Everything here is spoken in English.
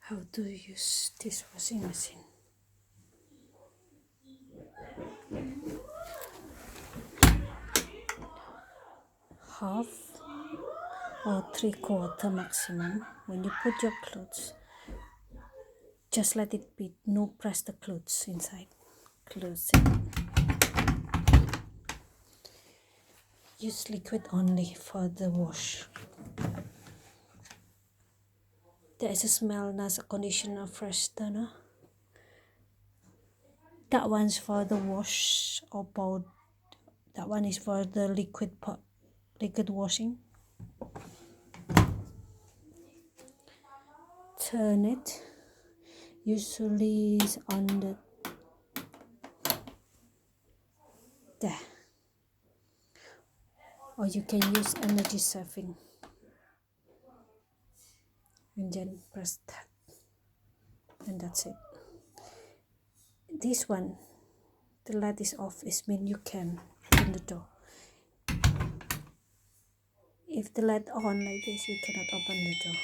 How to use this washing machine. Half or 3/4 maximum. When you put your clothes, just let it be. No press the clothes inside. Close it. Use liquid only for the wash. There is a smell as a conditioner fresh toner. That one's for the wash or powder. That one is for the liquid washing. Turn it. Usually is on the there. Or you can use energy saving. And then press that. And that's it. This one, the light is off, it means you can open the door. If the light on like this, you cannot open the door.